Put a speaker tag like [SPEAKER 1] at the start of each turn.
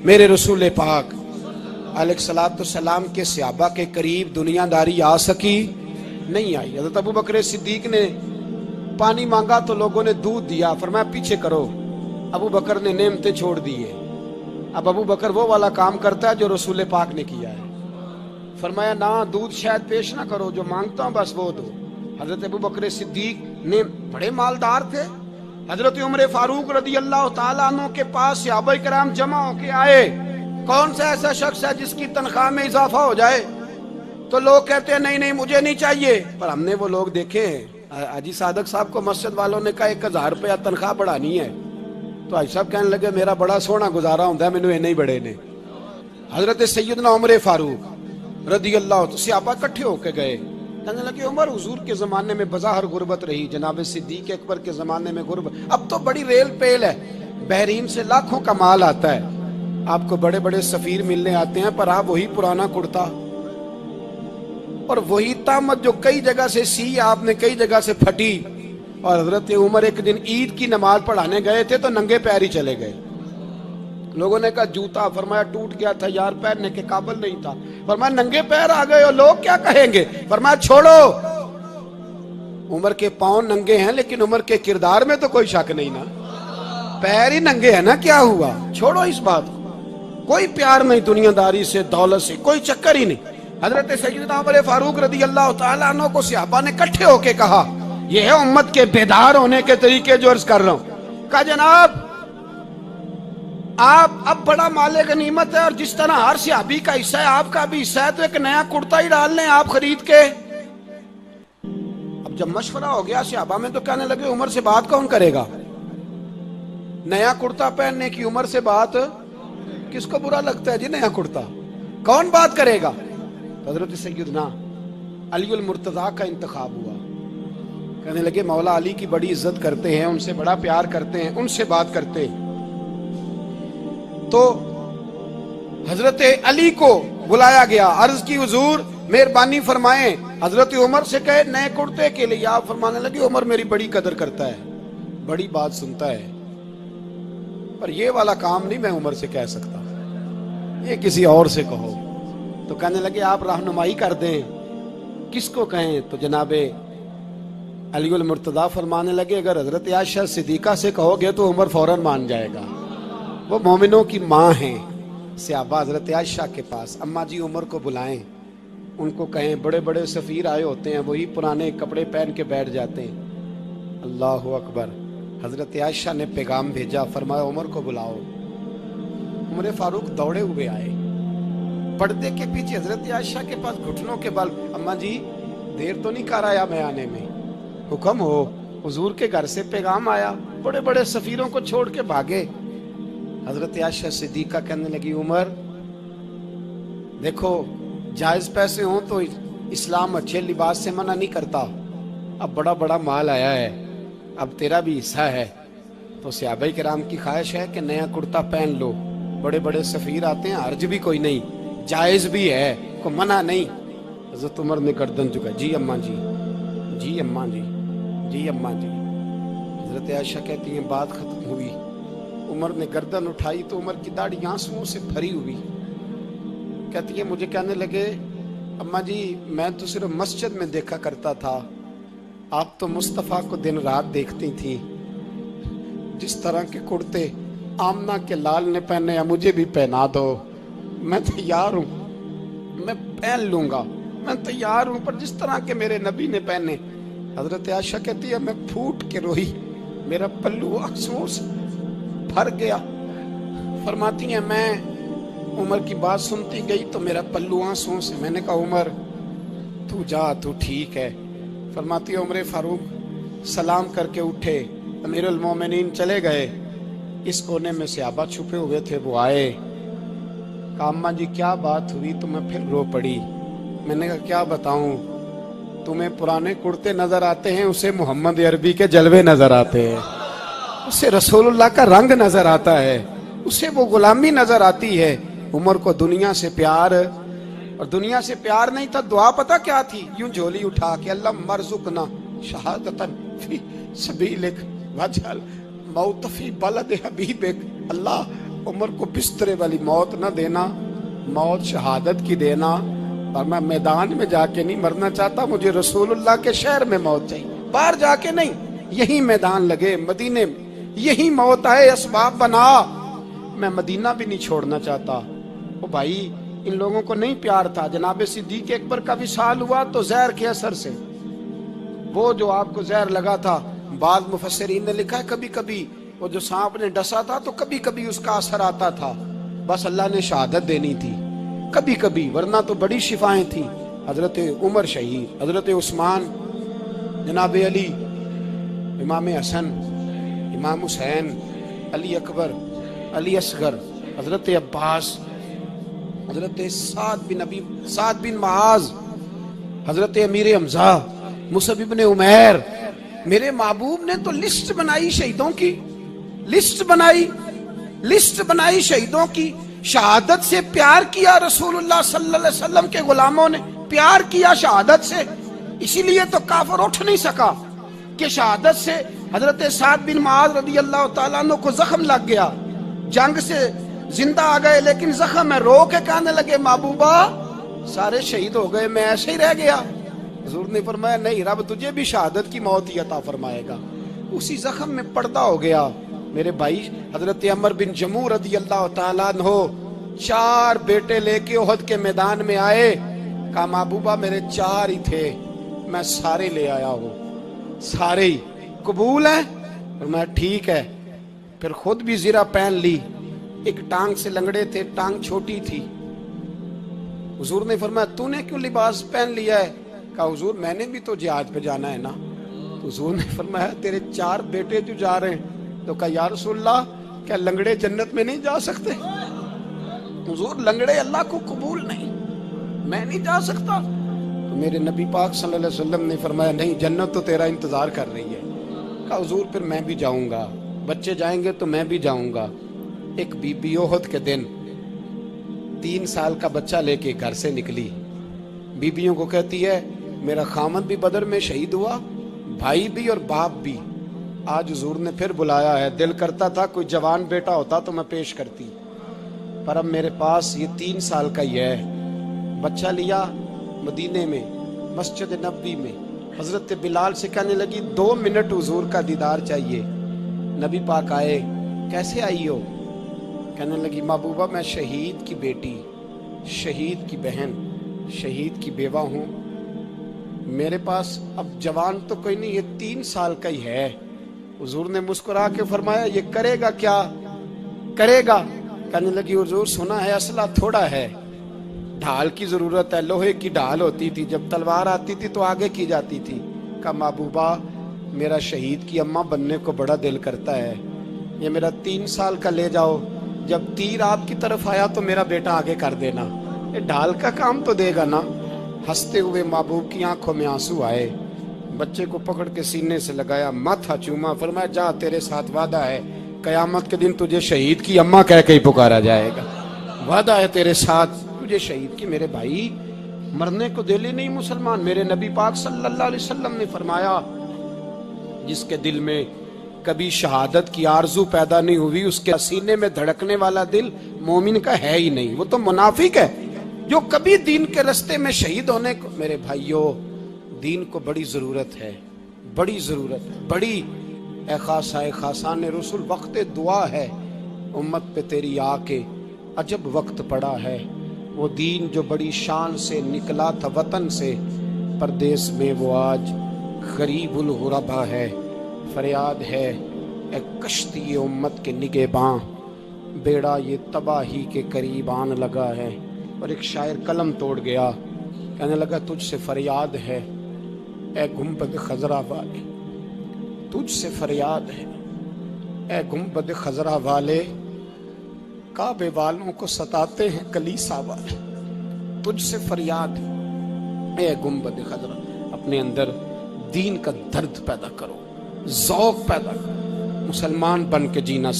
[SPEAKER 1] میرے رسول پاک علیہ کے صحابہ کے قریب دنیا داری آ سکی نہیں آئی۔ حضرت ابو بکر صدیق نے پانی مانگا تو لوگوں نے دودھ دیا، فرمایا پیچھے کرو، ابو بکر نے نعمتیں چھوڑ دیے۔ اب ابو بکر وہ والا کام کرتا ہے جو رسول پاک نے کیا ہے، فرمایا نہ دودھ شاید پیش نہ کرو، جو مانگتا ہوں بس وہ دو۔ حضرت ابو بکر صدیق نے بڑے مالدار تھے، حضرت عمر فاروق رضی اللہ تعالیٰ عنہ کے پاس صحابہ کرام جمع ہو کے آئے، کون سا ایسا شخص ہے جس کی تنخواہ میں اضافہ ہو جائے؟ تو لوگ کہتے ہیں نہیں نہیں مجھے نہیں چاہیے، پر ہم نے وہ لوگ دیکھے ہیں۔ حاجی صادق صاحب کو مسجد والوں نے کہا 1000 روپیہ تنخواہ بڑھانی ہے، تو حاجی صاحب کہنے لگے میرا بڑا سونا گزارا ہوتا ہے، مینوں نہیں بڑے نے۔ حضرت سیدنا عمر فاروق رضی اللہ عنہ صحابہ اکٹھے ہو کے گئے، کہنے لگے عمر حضور کے زمانے میں بظاہر غربت رہی، جناب صدیق اکبر کے زمانے میں غربت، اب تو بڑی ریل پیل ہے، بحرین سے لاکھوں کا مال آتا ہے، آپ کو بڑے بڑے سفیر ملنے آتے ہیں، پر آپ وہی پرانا کرتا اور وہی تامت جو کئی جگہ سے سی آپ نے کئی جگہ سے پھٹی۔ اور حضرت عمر ایک دن عید کی نماز پڑھانے گئے تھے تو ننگے پیر ہی چلے گئے، لوگوں نے کہا جوتا، فرمایا ٹوٹ گیا تھا یار، پہننے کے قابل نہیں تھا، فرمایا ننگے پیر آ گئے ہو لوگ کیا کہیں گے، فرمایا چھوڑو، عمر کے پاؤں ننگے ہیں لیکن عمر کے کردار میں تو کوئی شک نہیں نا، پیر ہی ننگے ہیں نا، کیا ہوا، چھوڑو اس بات کو، کوئی پیار نہیں دنیا داری سے، دولت سے کوئی چکر ہی نہیں۔ حضرت سیدنا عمر فاروق رضی اللہ تعالیٰ عنہ کو صحابہ نے کٹھے ہو کے کہا، یہ ہے امت کے بیدار ہونے کے طریقے جو عرض کر رہا ہوں، کہا جناب آپ اب بڑا مال غنیمت ہے اور جس طرح ہر صحابی کا حصہ ہے آپ کا بھی حصہ ہے، تو ایک نیا کرتا ہی ڈال لیں آپ خرید کے۔ اب جب مشورہ ہو گیا صحابہ میں تو کہنے لگے عمر سے بات کون کرے گا، نیا کرتا پہننے کی عمر سے بات کس کو برا لگتا ہے جی، نیا کرتا کون بات کرے گا؟ حضرت سیدنا علی المرتضیٰ کا انتخاب ہوا، کہنے لگے مولا علی کی بڑی عزت کرتے ہیں، ان سے بڑا پیار کرتے ہیں، ان سے بات کرتے ہیں۔ تو حضرت علی کو بلایا گیا، عرض کی حضور مہربانی فرمائیں، حضرت عمر سے کہے نئے کرتے کے لیے، آپ فرمانے لگے عمر میری بڑی قدر کرتا ہے، بڑی بات سنتا ہے، پر یہ والا کام نہیں میں عمر سے کہہ سکتا، یہ کسی اور سے کہو۔ تو کہنے لگے آپ رہنمائی کر دیں کس کو کہیں؟ تو جناب علی المرتضیٰ فرمانے لگے اگر حضرت عائشہ صدیقہ سے کہو گے تو عمر فوراً مان جائے گا، وہ مومنوں کی ماں ہیں۔ صحابہ حضرت عائشہ کے پاس، اماں جی عمر کو بلائیں، ان کو کہیں بڑے بڑے سفیر آئے ہوتے ہیں، وہی پرانے کپڑے پہن کے بیٹھ جاتے ہیں۔ اللہ اکبر، حضرت عائشہ نے پیغام بھیجا، فرمایا عمر کو بلاؤ۔ عمر فاروق دوڑے ہوئے آئے، پردے کے پیچھے حضرت عائشہ کے پاس گھٹنوں کے بل، اماں جی دیر تو نہیں کر آیا میں آنے میں، حکم ہو، حضور کے گھر سے پیغام آیا، بڑے بڑے سفیروں کو چھوڑ کے بھاگے۔ حضرت عائشہ صدیقہ کہنے لگی عمر دیکھو جائز پیسے ہوں تو اسلام اچھے لباس سے منع نہیں کرتا، اب بڑا بڑا مال آیا ہے، اب تیرا بھی حصہ ہے، تو صحابہ کرام کی خواہش ہے کہ نیا کرتا پہن لو، بڑے بڑے سفیر آتے ہیں، حرج بھی کوئی نہیں، جائز بھی ہے، کوئی منع نہیں۔ حضرت عمر نے گردن جھکا، جی اماں جی، جی اماں جی، جی اماں جی۔ حضرت عائشہ کہتی ہیں بات ختم ہوئی، عمر نے گردن اٹھائی تو عمر کی داڑھی آنسوؤں سے بھری ہوئی، کہتی ہے مجھے کہنے لگے اماں جی میں تو صرف مسجد میں دیکھا کرتا تھا، آپ تو مصطفیٰ کو دن رات دیکھتی تھیں، جس طرح کے کرتے آمنہ کے لال نے پہنے ہیں مجھے بھی پہنا دو، میں تیار ہوں، میں پہن لوں گا، میں تیار ہوں، پر جس طرح کے میرے نبی نے پہنے۔ حضرت عائشہ کہتی ہے میں پھوٹ کے روئی، میرا پلو آنسوؤں سے بھر گیا۔ فرماتی ہیں میں عمر کی بات سنتی گئی تو میرا پلو آنسوؤں سے، میں نے کہا عمر تو جا، تو ٹھیک ہے۔ فرماتی ہے عمر فاروق سلام کر کے اٹھے، امیر المومنین چلے گئے، اس کونے میں صحابہ چھپے ہوئے تھے، وہ آئے، کہا اماں جی کیا بات ہوئی؟ تو میں پھر رو پڑی، میں نے کہا کیا بتاؤں، تمہیں پرانے کرتے نظر آتے ہیں، اسے محمد عربی کے جلوے نظر آتے ہیں، اسے رسول اللہ کا رنگ نظر آتا ہے، اسے وہ غلامی نظر آتی ہے۔ عمر کو دنیا سے پیار، اور دنیا سے پیار نہیں تھا، دعا پتہ کیا تھی؟ یوں جھولی اٹھا کے اللہ مرزقنا شہادتن فی سبیلک وجعل موت فی بلد حبیبک، اللہ عمر کو بسترے والی موت نہ دینا، موت شہادت کی دینا، اور میں میدان میں جا کے نہیں مرنا چاہتا، مجھے رسول اللہ کے شہر میں موت چاہیے، باہر جا کے نہیں، یہی میدان لگے مدینے میں، یہی موت آئے، اسباب بنا، میں مدینہ بھی نہیں چھوڑنا چاہتا۔ او بھائی ان لوگوں کو نہیں پیار تھا، جناب صدیق اکبر کا وصال ہوا تو زہر کے اثر سے، وہ جو آپ کو زہر لگا تھا، بعض مفسرین نے لکھا ہے کبھی کبھی وہ جو سانپ نے ڈسا تھا تو کبھی کبھی اس کا اثر آتا تھا، بس اللہ نے شہادت دینی تھی کبھی کبھی، ورنہ تو بڑی شفائیں تھیں۔ حضرت عمر شہید، حضرت عثمان، جناب علی، امام حسن، امام حسین، علی اکبر، علی اصغر، حضرت عباس، حضرت سعد بن معاذ، حضرت امیر حمزہ، مصعب بن عمیر، میرے محبوب نے تو لسٹ بنائی شہیدوں کی، لسٹ بنائی شہیدوں کی، شہادت سے پیار کیا رسول اللہ صلی اللہ علیہ وسلم کے غلاموں نے، پیار کیا شہادت سے، اسی لیے تو کافر اٹھ نہیں سکا کہ شہادت سے حضرت سعد بن معاذ رضی اللہ تعالیٰ عنہ کو زخم لگ گیا، جنگ سے زندہ آ گئے لیکن زخم ہے، رو کے کہنے لگے محبوبہ سارے شہید ہو گئے، میں ایسے ہی رہ گیا۔ حضور نے فرمایا نہیں، رب تجھے بھی شہادت کی موت ہی عطا فرمائے گا، اسی زخم میں پردہ ہو گیا۔ میرے بھائی حضرت عمر بن جموح رضی اللہ تعالیٰ عنہ 4 بیٹے لے کے احد کے میدان میں آئے، کہا محبوبہ میرے 4 ہی تھے، میں سارے لے آیا ہوں، سارے ہی قبول ہیں؟ فرمایا ٹھیک ہے، پھر خود بھی زرہ پہن لی، ایک ٹانگ سے لنگڑے تھے، ٹانگ چھوٹی تھی، حضور نے فرمایا تو نے کیوں لباس پہن لیا ہے؟ کہا حضور میں نے بھی تو جہاد پہ جانا ہے نا۔ تو حضور نے فرمایا تیرے 4 بیٹے جو جا رہے ہیں، تو کہا یا رسول اللہ کیا لنگڑے جنت میں نہیں جا سکتے؟ حضور لنگڑے اللہ کو قبول نہیں، میں نہیں جا سکتا۔ تو میرے نبی پاک صلی اللہ علیہ وسلم نے فرمایا نہیں، جنت تو تیرا انتظار کر رہی ہے۔ کہا حضور پھر میں بھی جاؤں گا، بچے جائیں گے تو میں بھی جاؤں گا۔ ایک بی بی احد کے دن 3 سال کا بچہ لے کے گھر سے نکلی، بیویوں کو کہتی ہے میرا خامد بھی بدر میں شہید ہوا، بھائی بھی اور باپ بھی، آج حضور نے پھر بلایا ہے، دل کرتا تھا کوئی جوان بیٹا ہوتا تو میں پیش کرتی، پر اب میرے پاس یہ 3 سال کا ہی ہے۔ بچہ لیا مدینے میں مسجد نبوی میں، حضرت بلال سے کہنے لگی 2 منٹ حضور کا دیدار چاہیے۔ نبی پاک آئے، کیسے آئی ہو؟ کہنے لگی محبوبہ میں شہید کی بیٹی، شہید کی بہن، شہید کی بیوہ ہوں، میرے پاس اب جوان تو کوئی نہیں، یہ 3 سال کا ہی ہے۔ حضور نے مسکرا کے فرمایا یہ کرے گا کیا کرے گا؟ کہنے لگی حضور سنا ہے اسلحہ تھوڑا ہے، ڈھال کی ضرورت ہے، لوہے کی ڈھال ہوتی تھی، جب تلوار آتی تھی تو آگے کی جاتی تھی۔ کہا محبوبہ میرا شہید کی اماں بننے کو بڑا دل کرتا ہے، یہ میرا 3 سال کا لے جاؤ، جب تیر آپ کی طرف آیا تو میرا بیٹا آگے کر دینا، یہ ڈھال کا کام تو دے گا نا۔ ہنستے ہوئے محبوب کی آنکھوں میں آنسو آئے، بچے کو پکڑ کے سینے سے لگایا، ماتھا چوما، فرمایا جا تیرے ساتھ وعدہ ہے، قیامت کے دن تجھے شہید کی اماں کہہ کے ہی پکارا جائے گا، وعدہ ہے تیرے ساتھ تجھے شہید کی۔ میرے بھائی مرنے کو دل ہی نہیں مسلمان، میرے نبی پاک صلی اللہ علیہ وسلم نے فرمایا جس کے دل میں کبھی شہادت کی آرزو پیدا نہیں ہوئی، اس کے سینے میں دھڑکنے والا دل مومن کا ہے ہی نہیں، وہ تو منافق ہے جو کبھی دین کے رستے میں شہید ہونے کو۔ میرے بھائیوں دین کو بڑی ضرورت ہے، بڑی ضرورت ہے، بڑی۔ اے خاصان رسول وقت دعا ہے، امت پہ تیری آ کے عجب وقت پڑا ہے، وہ دین جو بڑی شان سے نکلا تھا وطن سے، پردیس میں وہ آج غریب الغربا ہے۔ فریاد ہے اے کشتی امت کے نگہباں، بیڑا یہ تباہی کے قریب آن لگا ہے۔ اور ایک شاعر قلم توڑ گیا، کہنے لگا تجھ سے فریاد ہے اے گنبد خضرا والے، تجھ سے فریاد ہے اے گنبد خضرا والے، کعبے والوں کو ستاتے ہیں کلیسا والے، تجھ سے فریاد ہے اے گنبد خضرا۔ اپنے اندر دین کا درد پیدا کرو، ذوق پیدا کرو، مسلمان بن کے جینا